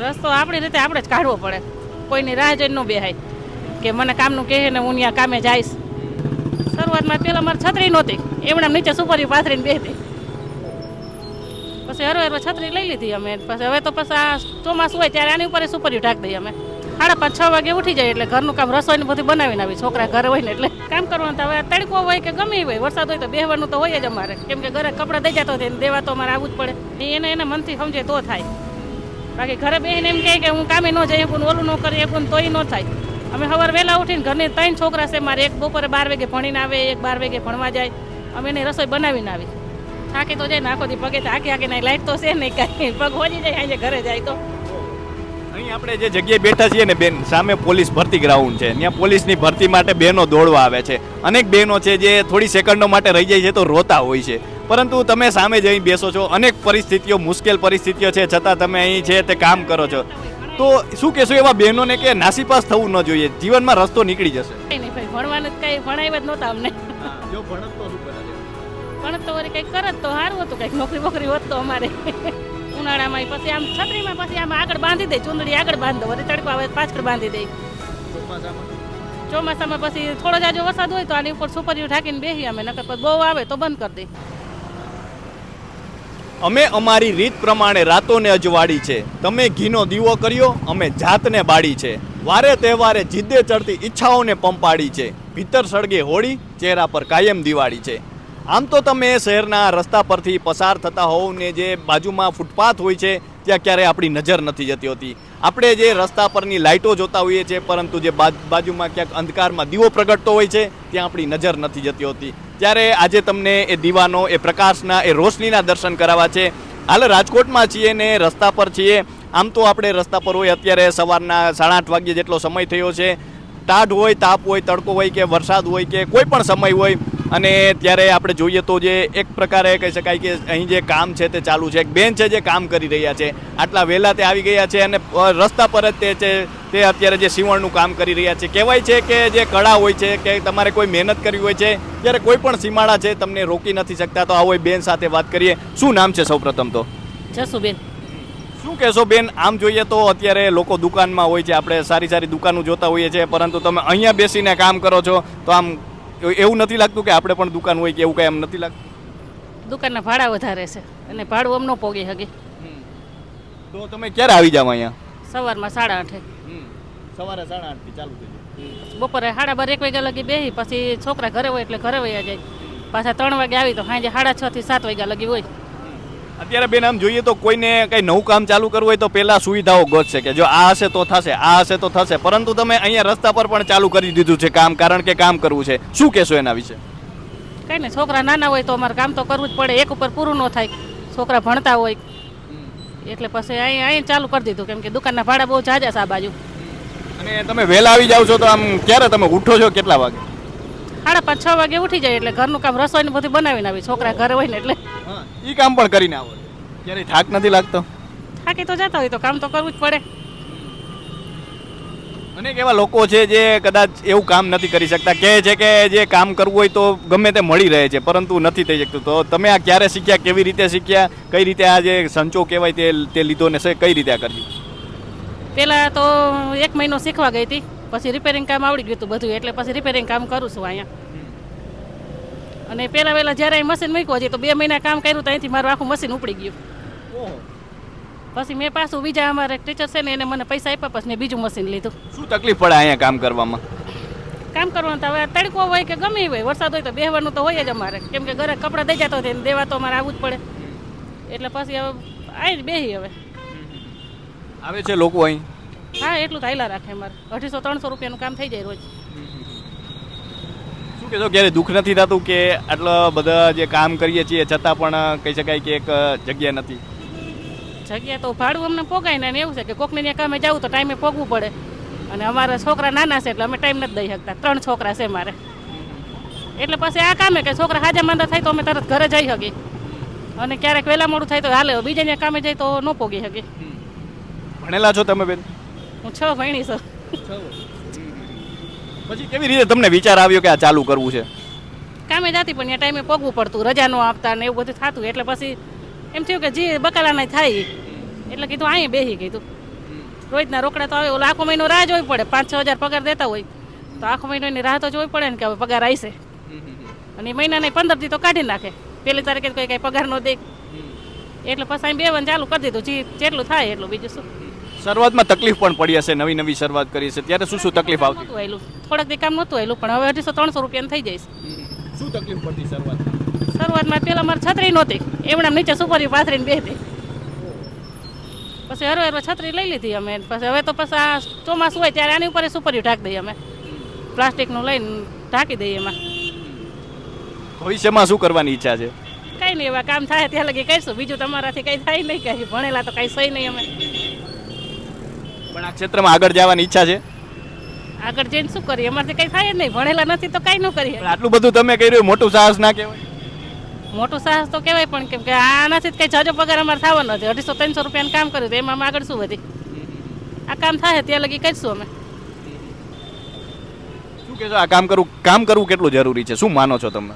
રસ્તો આપણી રીતે આપણે જ કાઢવો પડે, કોઈની રાહ જોઈને ન બેહાય કે મને કામનું કહે ને હું ત્યાં કામે જઈશ. શરૂઆતમાં પહેલાં મારે છત્રી નહોતી, એમણે નીચે સુપરી પાથરીને બેસતી, પછી હરવે છત્રી લઈ લીધી અમે. પછી હવે તો પછી આ ચોમાસું હોય ત્યારે આની ઉપર સુપરી ઢાંકી દઈએ અમે. 5:30-6 વાગે ઉઠી જાય એટલે ઘરનું કામ રસોઈનું બધું બનાવીને આવી. છોકરા ઘરે હોય ને એટલે કામ કરવાનું. હવે તડકો હોય કે ગમે હોય, વરસાદ હોય તો બેહવાનું તો હોય જ અમારે, કેમ કે ઘરે કપડાં દઈ જતો હોય દેવા તો અમારે આવવું જ પડે. એને મનથી સમજે તો થાય, બાકી ઘરે બેસીને એમ કહે કે હું કામે ન જઈ શકું, ઓલું ન કરી શકું, તોય ન થાય. અમે સવારે વહેલા ઉઠીને ઘરની 3 છોકરા છે મારે, એક બપોરે 12 વાગે ભણીને આવે, એક 12 વાગે ભણવા જાય. અમે એની રસોઈ બનાવીને આવી. થાકી તો જાય ને આખો દી પગે થાકી નહીં, લાઈટ તો છે નહીં કાંઈ, પગ હોજી જાય આજે ઘરે જાય તો. અહીં આપણે જે જગ્યાએ બેઠા છીએ ને બેન, સામે પોલીસ ભરતી ગ્રાઉન્ડ છે. ત્યાં પોલીસની ભરતી માટે બહેનો દોડવા આવે છે. અનેક બહેનો છે જે થોડી સેકન્ડો માટે રહી જાય છે તો રોતા હોય છે, પરંતુ તમે સામે જઈ બેસો છો. અનેક પરિસ્થિતિઓ, મુશ્કેલ પરિસ્થિતિઓ છે, છતાં તમે અહીં છે તે કામ કરો છો. તો શું કહેશો એવા બહેનોને કે નાસીપાસ થવું ન જોઈએ, જીવનમાં રસ્તો નીકળી જશે? કંઈ નહીં ભાઈ, ભણવાનું કંઈ ભણાવ્યા જ નહોતા અમને. જો ભણત તો શું કરે? ભણત તો વળી કંઈક કરત તો સારું હતું, કંઈક નોકરી બોકરી હોત તો અમારે. ઉનાળામાં પછી આમ છત્રીમાં પછી આમ આગળ બાંધી દે, ચૂંદડી આગળ બાંધો, વળી તડકો આવે પાછળ બાંધી દે. ચોમાસામાં પછી થોડો જાજો વરસાદ હોય તો આની ઉપર સુપરીઓ ઢાંકીને બેસી અમે, નકર પછી બહુ આવે તો બંધ કરી દે. અમે અમારી રીત પ્રમાણે રાતોને અજવાળી છે, તમે ઘીનો દીવો કર્યો, અમે જાતને બાળી છે. વારે તહેવારે જીદ્દે ચડતી ઈચ્છાઓને પંપાડી છે, ભીતર સળગે હોળી, ચહેરા પર કાયમ દિવાળી છે. આમ તો તમે શહેરના રસ્તા પરથી પસાર થતા હોવ ને જે બાજુમાં ફૂટપાથ હોય છે ત્યાં ક્યારેય આપણી નજર નથી જતી હોતી. આપણે જે રસ્તા પરની લાઇટો જોતા હોઈએ છીએ, પરંતુ જે બાજુમાં ક્યાંક અંધકારમાં દીવો પ્રગટતો હોય છે ત્યાં આપણી નજર નથી જતી હોતી. ત્યારે આજે તમને એ દીવાનો, એ પ્રકાશના, એ રોશનીના દર્શન કરાવવા છે. હાલ રાજકોટમાં છીએ ને રસ્તા પર છીએ. આમ તો આપણે રસ્તા પર હોય અત્યારે સવારના 8:30 વાગ્યે જેટલો સમય થયો છે. ટાઢ હોય, તાપ હોય, તડકો હોય કે વરસાદ હોય કે કોઈ પણ સમય હોય, અને ત્યારે આપણે જોઈએ તો જે એક પ્રકારે કહી શકાય કે અહીં જે કામ છે તે ચાલુ છે. એક બેન છે જે કામ કરી રહ્યા છે, આટલા વહેલા તે આવી ગયા છે અને રસ્તા પર જ તે છે તે અત્યારે જે સીવણનું કામ કરી રહ્યા છે. કહેવાય છે કે જે કળા હોય છે કે તમારે કોઈ મહેનત કરવી હોય છે ત્યારે કોઈ પણ સીમાડા છે તમને રોકી નથી શકતા. તો આવો બેન સાથે વાત કરીએ. શું નામ છે સૌપ્રથમ તો? જસુબેન. શું કહેશો બેન, આમ જોઈએ તો અત્યારે લોકો દુકાનમાં હોય છે, આપણે સારી સારી દુકાનો જોતા હોઈએ છીએ, પરંતુ તમે અહીંયા બેસીને કામ કરો છો તો આમ એવું નથી લાગતું કે આપણે પણ દુકાન હોય કે એવું કંઈ એમ નથી લાગતું? દુકાનના ભાડા વધારે છે અને ભાડું અમ ન પોગી શકે. તો તમે ક્યારે આવી જાવ અહીંયા? સવારમાં 8:30. સવારે 8:30 થી ચાલુ થઈ જાય, બપોરે 12:30 1 વાગ્યા લગી બેસી, પછી છોકરા ઘરે હોય એટલે ઘરે વયા જાય. પાછા 3 વાગે આવી તો સાંજે 6:30 થી 7 વાગ્યા લગી હોય. અત્યારે બેન આમ જોઈએ તો કોઈને કંઈ નવું કામ ચાલુ કરવું હોય તો પહેલાં સુવિધાઓ ગોતશે કે જો આ હશે તો થશે, આ હશે તો થશે, પરંતુ તમે અહીંયા રસ્તા પર પણ ચાલુ કરી દીધું છે કામ, કારણ કે કામ કરવું છે. શું કહેશો એના વિશે? કંઈ નહીં, છોકરા નાના હોય તો અમારે કામ તો કરવું જ પડે, એક ઉપર પૂરું ન થાય. છોકરા ભણતા હોય એટલે પછી અહીં ચાલુ કરી દીધું, કેમ કે દુકાનના ભાડા બહુ ઝાઝા છે આ બાજુ. અને તમે વહેલા આવી જાવ છો તો આમ ક્યારે તમે ઉઠો છો, કેટલા વાગે? 5:30-6 વાગે ઉઠી જાય એટલે ઘરનું કામ રસોઈનું બધું બનાવીને આવી. છોકરા ઘરે હોય ને એટલે એ કામ પણ કરીને આવો. ક્યારેય થાક નથી લાગતો? થાકી તો જતા હોય તો કામ તો કરવું જ પડે. અનેક એવા લોકો છે જે કદાચ એવું કામ નથી કરી શકતા, કહે છે કે જે કામ કરવું હોય તો ગમે તે મળી રહે છે, પરંતુ નથી થઈ શકતું. તો તમે આ ક્યારે શીખ્યા, કેવી રીતે શીખ્યા, કઈ રીતે આ જે સંચો કહેવાય તે લીધો ને કઈ રીતે આ કર્યું? પહેલાં તો 1 મહિનો શીખવા ગઈ હતી, પછી રિપેરિંગ કામ આવડી ગયું હતું બધું, એટલે પછી રિપેરિંગ કામ કરું છું અહીંયા. અને પહેલાં વહેલા જ્યારે અહીં મશીન મૂક્યું હજી તો 2 મહિના કામ કર્યું તો અહીંથી મારું આખું મશીન ઉપડી ગયું. પછી મેં પાછું બીજા અમારે ટીચર છે ને એને મને પૈસા આપ્યા, પછી મેં બીજું મશીન લીધું. શું તકલીફ પડે અહીંયા કામ કરવામાં? કામ કરવાનું તો હવે તડકો હોય કે ગમે હોય, વરસાદ હોય તો બેહવાનું તો હોય જ અમારે, કેમ કે ઘરે કપડાં દઈ જતો હોય દેવા તો અમારે આવવું જ પડે. એટલે પછી હવે આવી જ બેસી. હવે આવે છે લોકો અહીં? હા, એટલું તો હાઈલા રાખે અમારે. 250-300 રૂપિયાનું કામ થઈ જાય રોજ. શું કહેશો, ક્યારે દુઃખ નથી થતું કે આટલા બધા જે કામ કરીએ છીએ છતાં પણ કહી શકાય કે એક જગ્યા નથી? જગ્યા તો ભાડું અમને પોગાય ને એવું છે કે કોકને ત્યાં કામે જવું તો ટાઈમે પોગવું પડે, અને અમારા છોકરા નાના છે એટલે અમે ટાઈમ નથી દઈ શકતા. 3 છોકરા છે મારે, એટલે પછી આ કામે કે છોકરા હાજા માંદા થાય તો અમે તરત ઘરે જઈ શકીએ, અને ક્યારેક વહેલા મોડું થાય તો હાલે, બીજા ત્યાં કામે જાય તો ન પોગી શકીએ. ભણેલા છો તમે બેન? હું 6 ભણી છું. પછી કેવી રીતે તમને વિચાર આવ્યો કે આ ચાલુ કરવું છે? કામે જતી પણ ત્યાં ટાઈમે પોગવું પડતું, રજા ન આપતા ને એવું બધું થતું, એટલે પછી એમ થયું કે જે બકાલાના થાય એટલે કીધું અહીંયા બેસી કીધું. રોજના રોકડા તો આવે, ઓલો આખો મહિનો રાહ જોવી પડે. 5-6 હજાર પગાર દેતા હોય તો આખો મહિનોની રાહ તો જોવી પડે ને કે હવે પગાર આવશે. અને એ મહિનાને 15 દી તો કાઢી નાખે, 1 તારીખે કોઈ કાંઈ પગાર ન દે. એટલે પછી અહીં બેવાનું ચાલુ કરી દીધું, જેટલું થાય એટલું, બીજું શું. શરૂઆતમાં તકલીફ પણ પડી હશે, નવી નવી શરૂઆત કરી હશે, ત્યારે શું શું તકલીફ આવતી? નહોતું આવેલું, થોડાક દી કામ નહોતું આવેલું, પણ હવે 250-300 રૂપિયાનું થઈ જઈશ. શું તકલીફ પડતી શરૂઆતમાં? શરૂઆતમાં પેલા મારે છત્રી નહોતી, એમણે નીચે સુપરી પાથરીને બેસતી. પછી હરવે છત્રી લઈ લીધી અમે. પછી હવે તો પછી આ ચોમાસું હોય ત્યારે આની ઉપર સુપરી ઢાંકી દઈએ અમે, પ્લાસ્ટિકનું લઈને ઢાંકી દઈએ એમાં. ભવિષ્યમાં શું કરવાની ઈચ્છા છે? કંઈ નહીં, એવા કામ થાય ત્યાં લગી કરીશું, બીજું તમારાથી કંઈ થાય નહીં. કંઈ ભણેલા તો કંઈ સહી નહીં અમે. પણ આ ક્ષેત્રમાં આગળ જવાની ઈચ્છા છે? આગળ જઈને શું કરીએ, અમારાથી કંઈ થાય જ નહીં. ભણેલા નથી તો કાંઈ ન કરીએ. પણ આટલું બધું તમે કર્યું, મોટું સાહસ ના કહેવાય? મોટું સાહસ તો કહેવાય, પણ કેમ કે આનાથી જ કંઈ જાજો પગાર અમારે થવાનો નથી. 250-300 રૂપિયાનું કામ કર્યું તો એમાં આગળ શું વધી. આ કામ થાય ત્યાં લગી કરીશું અમે. શું કહેશો, આ કામ કરવું કેટલું જરૂરી છે, શું માનો છો તમે?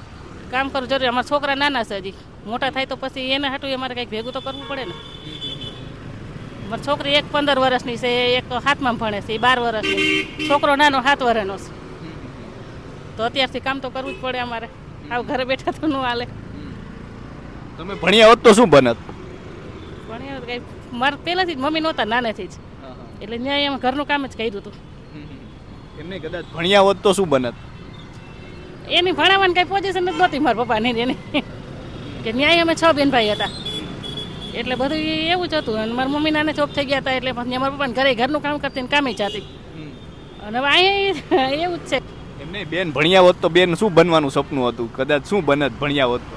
કામ કરવું જરૂરી. અમારા છોકરા નાના છે, હજી મોટા થાય તો પછી એને હાટું અમારે કંઈક ભેગું તો કરવું પડે ને. મારી છોકરી એક 15 વર્ષની છે, એક 7માં ભણે છે, એ 12 વર્ષની. છોકરો નાનો 7 વર્ષનો છે. તો અત્યારથી કામ તો કરવું જ પડે અમારે. આવ ઘરે બેઠા તો ન હાલે. તમે ભણ્યા હોત તો શું બનત? ભણ્યા કંઈ મારે પહેલાંથી જ મમ્મી નહોતા, નાનેથી જ, એટલે ન્યાય એમ ઘરનું કામ જ કર્યું હતું. એમને કદાચ ભણ્યા હોત તો શું બનત? એની ભણાવવાની કંઈ પોઝિશન જ નહોતી મારા પપ્પાની એની, કે ન્યાય અમે 6 બેન ભાઈ હતા, એટલે બધું એવું જ હતું. અને મારા મમ્મી નાને જોબ થઈ ગયા હતા, એટલે પછી મારા પપ્પાને ઘરે ઘરનું કામ કરતી ને કામે જતી. અને હવે અહીંયા એવું જ છે. એમને બેન ભણ્યા હોત તો બેન શું બનવાનું સપનું હતું, કદાચ શું બનત ભણ્યા હોત તો?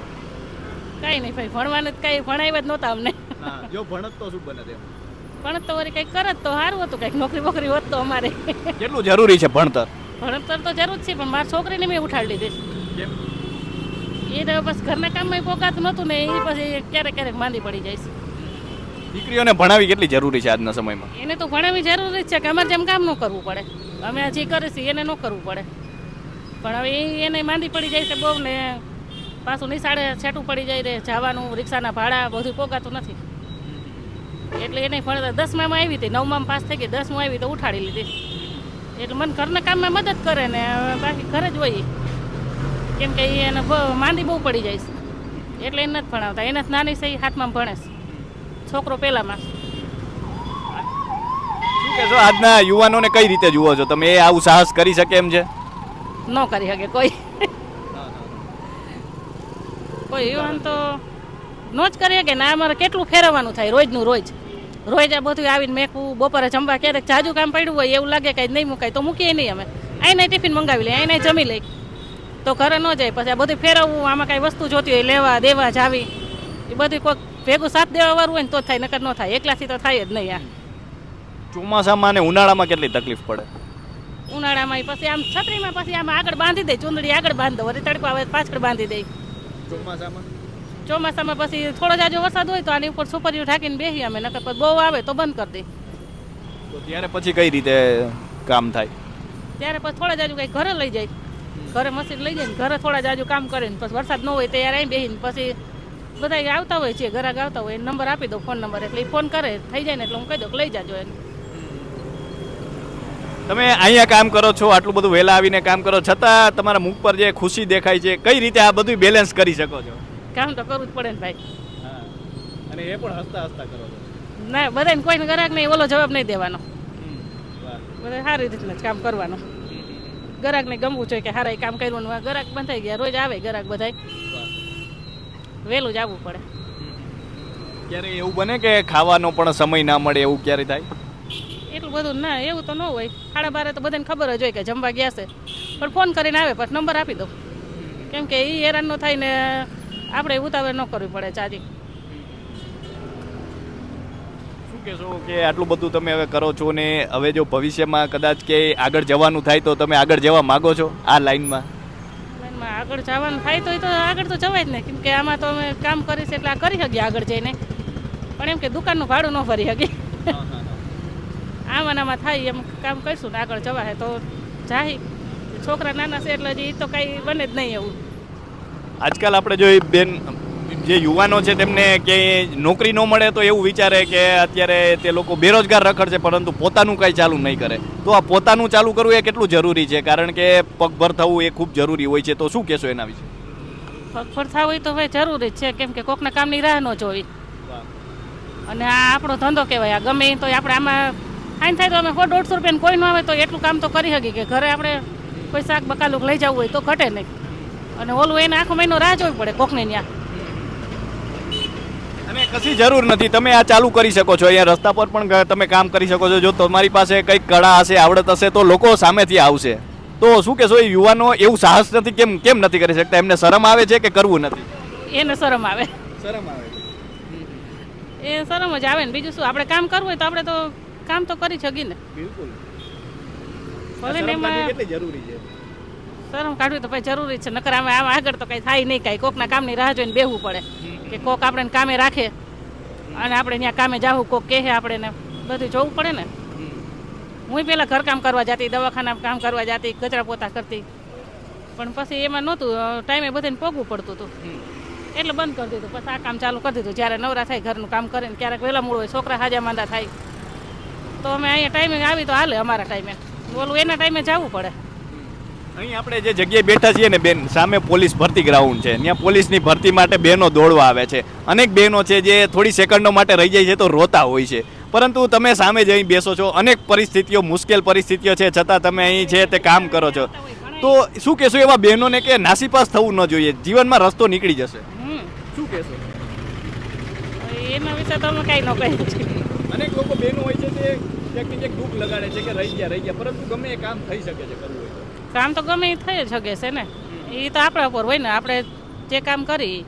કાંઈ નહીં ભાઈ, ભણવાનું કાંઈ ભણાવ્યા જ નહોતા અમને. જો ભણત તો શું બનત? એમ ભણત તો વળી કંઈક કરત તો સારું હતું, કંઈક નોકરી બોકરી હોત તો અમારે. કેટલું જરૂરી છે ભણતર? ભણતર તો જરૂર જ છે, પણ મારી છોકરીને મેં ઉઠાડી લીધી. એ તો બસ ઘરના કામમાં પોકાતું નહોતું ને, એ પછી ક્યારેક ક્યારેક માંદી પડી જાય છે. દીકરીઓને ભણાવી કેટલી જરૂરી છે આજના સમયમાં? એને તો ભણાવવી જરૂરી જ છે, કે અમારે જેમ કામ ન કરવું પડે. અમે હજી કરીશું એને ન કરવું પડે. પણ હવે એને માંદી પડી જાય છે બહુ ને, પાછું નિશાળે છેટું પડી જાય રે, જવાનું, રિક્ષાના ભાડા બધું પોગાતું નથી. એટલે એને ભણતા 10માં આવી હતી, 9માં પાસ થઈ ગઈ, 10માં આવી તો ઉઠાડી લીધી. એટલે મને ઘરના કામમાં મદદ કરે ને બાકી ઘરે જ હોય, કેમ કે એને માંદી બહુ પડી જાય છે. એટલે એને નથી ભણાવતા. એને નાની છે, 7માં ભણે છે, છોકરો પહેલામાં. શું કહેશો, આજના યુવાનોને કઈ રીતે જુઓ છો તમે? એ આવું સાહસ કરી શકે એમ છે? ન કરી શકે કોઈ. કોઈ યુવાન તો ન જ કરી શકે ને. અમારે કેટલું ફેરવવાનું થાય રોજનું રોજ. રોજ આ બધું આવીને મેકવું, બપોરે જમવા ક્યારેક જાજુ કામ પડ્યું હોય એવું લાગે કે નહીં મુકાય તો મૂકીએ નહીં અમે. અહીંને ટિફિન મંગાવી લઈએ, અહીંને જમી લઈ તો ઘરે ન જાય. પછી આ બધું ફેરવવું, આમાં કાંઈ વસ્તુ જોતી હોય લેવા દેવા જાવી, એ બધું કોઈક ભેગું સાથ દેવા વાળું હોય ને તો થાય, નકર ન થાય. એકલાથી તો થાય જ નહીં. આ ચોમાસામાં અને ઉનાળામાં કેટલી તકલીફ પડે? ઉનાળામાં પછી આમ છત્રીમાં પછી આમ આગળ બાંધી દે, ચૂંદડી આગળ બાંધી દો, વળી તડકો આવે પાછળ બાંધી દે. ચોમાસામાં પછી થોડો જાજો વરસાદ હોય તો આની ઉપર સુપરીઓ ઢાંકીને બેસી અમે, નકર પછી બહુ આવે તો બંધ કરી દે. તો ત્યારે પછી કઈ રીતે કામ થાય? ત્યારે પછી થોડા જાજુ કંઈ ઘરે લઈ જાય, ઘરે મશીન લઈ જાય ને ઘરે થોડા જાજુ કામ કરે ને પછી વરસાદ ન હોય ત્યારે અહીં બેસીને પછી બધા આવતા હોય છે, ઘરાક આવતા હોય, નંબર આપી દો, ફોન નંબર, એટલે એ ફોન કરે, થઈ જાય ને એટલે હું કહી દઉં કે લઈ જાજો એને. તમે અહીંયા કામ કરો છો, આટલું બધું વહેલા આવીને કામ કરો, છતાં તમારા મુખ પર જે ખુશી દેખાય છે, કઈ રીતે આ બધું બેલેન્સ કરી શકો છો? કામ તો કરવું જ પડે ને ભાઈ. અને એ પણ હસતા હસતા કરો છો? ના, બધાને કોઈને ગ્રાહક નહીં ઓલો જવાબ નહીં દેવાનો, બધા સારી રીતના જ કામ કરવાનું. ગ્રાહકને ગમવું જોઈએ કે સારા કામ કર્યું. ગ્રાહક બંધાઈ ગયા, રોજ આવે ગ્રાહક, બધાય વહેલું જ આવવું પડે. ક્યારે એવું બને કે ખાવાનો પણ સમય ના મળે, એવું ક્યારે થાય? એટલું બધું ના, એવું તો ન હોય. 12:30 તો બધાને ખબર જ હોય કે જમવા ગયા છે, પણ ફોન કરીને આવે પછી નંબર આપી દો, કેમ કે એ હેરાન ન થાય ને આપણે ઉતાવળ ન કરવી પડે ચાર્જિંગ. શું કહેશો કે આટલું બધું તમે હવે કરો છો ને હવે જો ભવિષ્યમાં કદાચ કે આગળ જવાનું થાય તો તમે આગળ જવા માગો છો આ લાઈનમાં? આગળ જવાનું થાય તો એ તો આગળ તો જવાય જ ને, કેમ કે આમાં તો અમે કામ કરીશ એટલે આ કરી શકીએ આગળ જઈને, પણ એમ કે દુકાનનું ભાડું ન ભરી શકીએ. આમાં થાય એમ કામ કરીશું ને આગળ જવાય તો જાય. છોકરા નાના છે એટલે એ તો કાંઈ બને જ નહીં એવું. આજકાલ આપણે જો બેન જે યુવાનો છે તેમને કે નોકરી ન મળે તો એવું વિચારે કે અત્યારે તે લોકો બેરોજગાર રખડશે પરંતુ પોતાનું કંઈ ચાલુ નહીં કરે. તો આ પોતાનું ચાલુ કરવું એ કેટલું જરૂરી છે, કારણ કે પગભર થવું એ ખૂબ જરૂરી હોય છે. તો શું કહેશો એના વિશે? પગભર થવું હોય તો ભાઈ જરૂરી જ છે, કેમ કે કોકના કામની રાહ ન જોવી. અને આ આપણો ધંધો કહેવાય. આ ગમે એ તો આપણે આમાં ફાઈન થાય તો અમે 100-150 રૂપિયા કોઈ ન આવે તો એટલું કામ તો કરી શકીએ કે ઘરે આપણે કોઈ શાક બકાલું લઈ જવું હોય તો ઘટે નહીં. અને ઓલું એને આખો મહિનો રાહ જોવી પડે કોકને ત્યાં. અને કશી જરૂર નથી, તમે આ ચાલુ કરી શકો છો. અહીંયા રસ્તા પર પણ તમે કામ કરી શકો છો. જો તમારી પાસે કંઈક કળા હશે, આવડત હશે તો લોકો સામેથી આવશે. તો શું કહેશો, એ યુવાનો એવું સાહસ નથી કેમ નથી કરી શકતા? એમને શરમ આવે છે કે કરવું નથી? એને શરમ આવે. શરમ આવે એ શરમ જ આવે ને. બીજું શું, આપણે કામ કરવું હોય તો આપણે તો કામ તો કરી શકીએ ને. બિલકુલ. ભલે ને એમાં કેટલી જરૂરી છે? શરમ કાઢવી તો ભાઈ જરૂરી છે, નકર આમાં આગળ તો કઈ થાય નહીં. કાંઈ કોકના કામની રાહ જોઈને બેહવું પડે કે કોક આપણે કામે રાખે અને આપણે ત્યાં કામે જાવું, કોક કહે આપણે ને બધું જોવું પડે ને. હું પહેલાં ઘરકામ કરવા જતી, દવાખાનામાં કામ કરવા જતી, કચરા પોતા કરતી, પણ પછી એમાં નહોતું ટાઈમે બધાને પોગવું પડતું હતું એટલે બંધ કરી દીધું. પછી આ કામ ચાલુ કરી દીધું. જ્યારે નવરા થાય ઘરનું કામ કરીને, ક્યારેક વહેલા મૂળ હોય, છોકરા હાજા માંદા થાય તો અમે અહીંયા ટાઈમે આવી તો હાલે. અમારા ટાઈમે બોલું એના ટાઈમે જવું પડે. અહીં આપણે જે જગ્યાએ બેઠા છીએ ને બેન, સામે પોલીસ ભરતી ગ્રાઉન્ડ છે. ત્યાં પોલીસની ભરતી માટે બહેનો દોડવા આવે છે. અનેક બહેનો છે જે થોડી સેકન્ડો માટે રહી જાય છે તો રોતા હોય છે, પરંતુ તમે સામે જઈ બેસો છો. અનેક પરિસ્થિતિઓ, મુશ્કેલ પરિસ્થિતિઓ છે, છતાં તમે અહીં છે તે કામ કરો છો. તો શું કહેશો એવા બહેનોને કે નાસીપાસ થવું ન જોઈએ, જીવનમાં રસ્તો નીકળી જશે? શું કહેશો એના વિશે તો અમે કાંઈ ન કહીએ. અનેક લોકો બહેનો હોય છે તે ક્યાંક ને ક્યાંક દુઃખ લગાડે છે કે રહી ગયા, પરંતુ ગમે એ કામ થઈ શકે છે. કરવું હોય તો કામ તો ગમે એ થઈ શકે છે ને. એ તો આપણા ઉપર હોય ને, આપણે જે કામ કરી.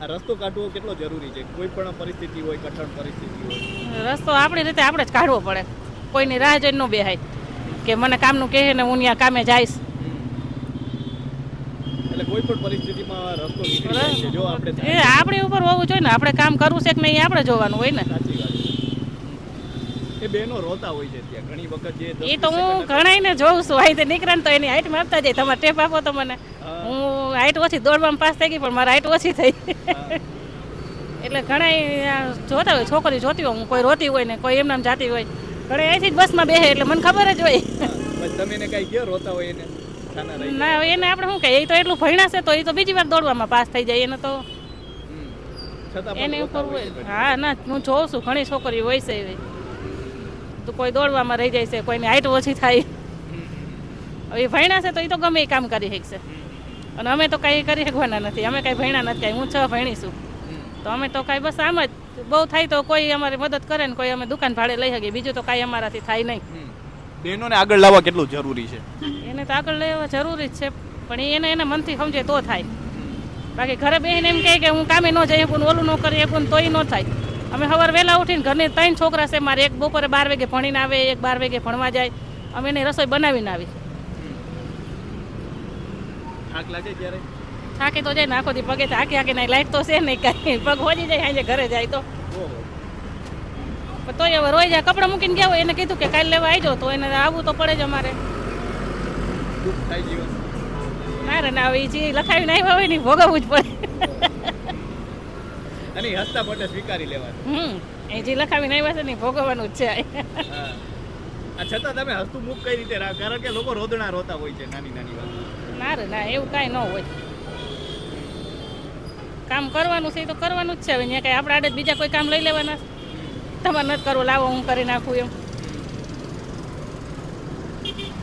આ રસ્તો કાઢવો કેટલો જરૂરી છે? કોઈ પણ પરિસ્થિતિ હોય, કઠણ પરિસ્થિતિ હોય, રસ્તો આપણી રીતે આપણે જ કાઢવો પડે. કોઈની રાહ જોઈને ન બેહાય કે મને કામનું કહે ને હું ત્યાં કામે જઈશ. એટલે કોઈ પણ પરિસ્થિતિમાં રસ્તો નીકળી જાય છે જો આપણે. એ આપણી ઉપર હોવું જોઈએ ને. આપણે કામ કરવું છે કે નહીં એ આપણે જોવાનું હોય ને. સાચી વાત. એ બહેનો રોતા હોય છે ત્યાં ઘણી વખત. જે એ તો હું ઘણાઈને જોઉં છું. અહીં નીકળે ને તો એની હાઈટ માપતા જાય, તમારે ટેપ આપો તો મને. હું હાઈટ ઓછી દોડવામાં પાસ થઈ ગઈ પણ મારી હાઈટ ઓછી થઈ એટલે ઘણા જોતા હોય, છોકરી જોતી હોય, કોઈ રોતી હોય ને કોઈ એમનામ જાતી હોય, ઘણા અહીંથી જ બસમાં બેસે એટલે મને ખબર જ હોય. તમે એને કઈ કયો રોતા હોય એને? ના, એને આપણે શું કહીએ, એ તો એટલું ભણ્યા છે તો એ તો બીજી વાર દોડવામાં પાસ થઈ જાય. એને તો એને ઉપર હોય. હા ના, હું જોઉં છું ઘણી છોકરીઓ હોય છે એવી. તો કોઈ દોડવામાં રહી જાય છે, કોઈની હાઈટ ઓછી થાય. હવે ભણ્યા છે તો એ તો ગમે એ કામ કરી શકશે. અને અમે તો કાંઈ કરી શકવાના નથી. અમે કાંઈ ભણ્યા નથી, કાંઈ હું 6 ભણીશું તો અમે તો કાંઈ બસ આમ જ બહુ થાય તો કોઈ અમારી મદદ કરે ને કોઈ અમે દુકાન ભાડે લઈ શકીએ. બીજું તો કાંઈ અમારાથી થાય નહીં. બહેનોને આગળ લાવવા કેટલું જરૂરી છે? એને તો આગળ લેવા જરૂરી જ છે, પણ એને મનથી સમજે તો થાય. બાકી ઘરે બેસીને એમ કહે કે હું કામે ન જઈ શકું, ઓલું ન કરી શકું તોય ન થાય. અમે સવારે વહેલા ઉઠીને ઘરની 3 છોકરા છે મારે. એક બપોરે 12 વાગે ભણીને આવે, એક 12 વાગે ભણવા જાય. અમે એની રસોઈ બનાવીને આવી. થાક લાગે ત્યારે? થાકી તો જાય ને, આખો દી પગે થાકી હાકીને લાઈટ તો છે નહીં કાંઈ, પગ હોજી જાય સાંજે ઘરે જાય તો. તોય હવે રોઈ જાય. કપડાં મૂકીને ગયા હોય, એને કીધું કે કાલે લેવા આવી જાઓ તો એને આવવું તો પડે જ અમારે. ના રે ના, હવે જે લખાવીને આવ્યા હોય ને ભોગવવું જ પડે. અને હસતા મોટે સ્વીકારી લેવાનું. એ જે લખાવીને આવ્યા છે ને ભોગવવાનું જ છે. છતાં તમે હસતું મુખ કઈ રીતે રાખ? કારણ કે લોકો રોદણા રોતા હોય છે નાની નાની વાત. ના રે ના, એવું કાંઈ ન હોય. કામ કરવાનું છે તો કરવાનું જ છે. હવે ત્યાં કાંઈ આપણે આડે બીજા કોઈ કામ લઈ લેવાના? તમારે નથી કરવું, લાવો હું કરી નાખું એમ.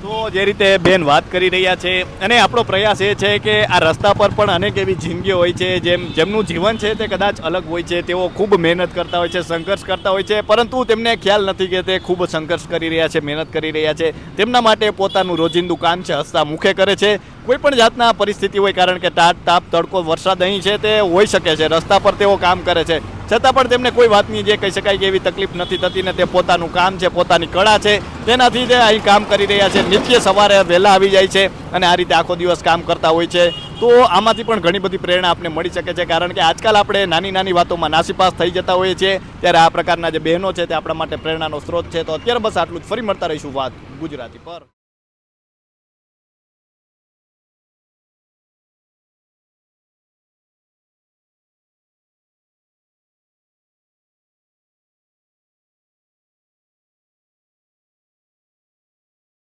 તો જે રીતે બેન વાત કરી રહ્યા છે, અને આપણો પ્રયાસ એ છે કે આ રસ્તા પર પણ અનેક એવી જિંદગીઓ હોય છે જેમનું જીવન છે તે કદાચ અલગ હોય છે. તેઓ ખૂબ મહેનત કરતા હોય છે, સંઘર્ષ કરતા હોય છે, પરંતુ તેમને ખ્યાલ નથી કે તે ખૂબ સંઘર્ષ કરી રહ્યા છે, મહેનત કરી રહ્યા છે. તેમના માટે પોતાનું રોજિંદુ કામ છે હસતા મુખે કરે છે. કોઈ પણ જાતના પરિસ્થિતિ હોય, કારણ કે તાપ તડકો વરસાદ અહીં છે તે હોઈ શકે છે, રસ્તા પર તેઓ કામ કરે છે, છતાં પણ તેમને કોઈ વાતની જે કહી શકાય કે એવી તકલીફ નથી થતી ને તે પોતાનું કામ છે, પોતાની કળા છે, તેનાથી તે અહીં કામ કરી રહ્યા છે. નિત્ય સવારે વહેલા આવી જાય છે અને આ રીતે આખો દિવસ કામ કરતા હોય છે. તો આમાંથી પણ ઘણી બધી પ્રેરણા આપણને મળી શકે છે, કારણ કે આજકાલ આપણે નાની નાની વાતોમાં નાસીપાસ થઈ જતા હોઈએ છીએ, ત્યારે આ પ્રકારના જે બહેનો છે તે આપણા માટે પ્રેરણાનો સ્ત્રોત છે. તો અત્યારે બસ આટલું જ. ફરી મળતા રહીશું વાત ગુજરાતી પર.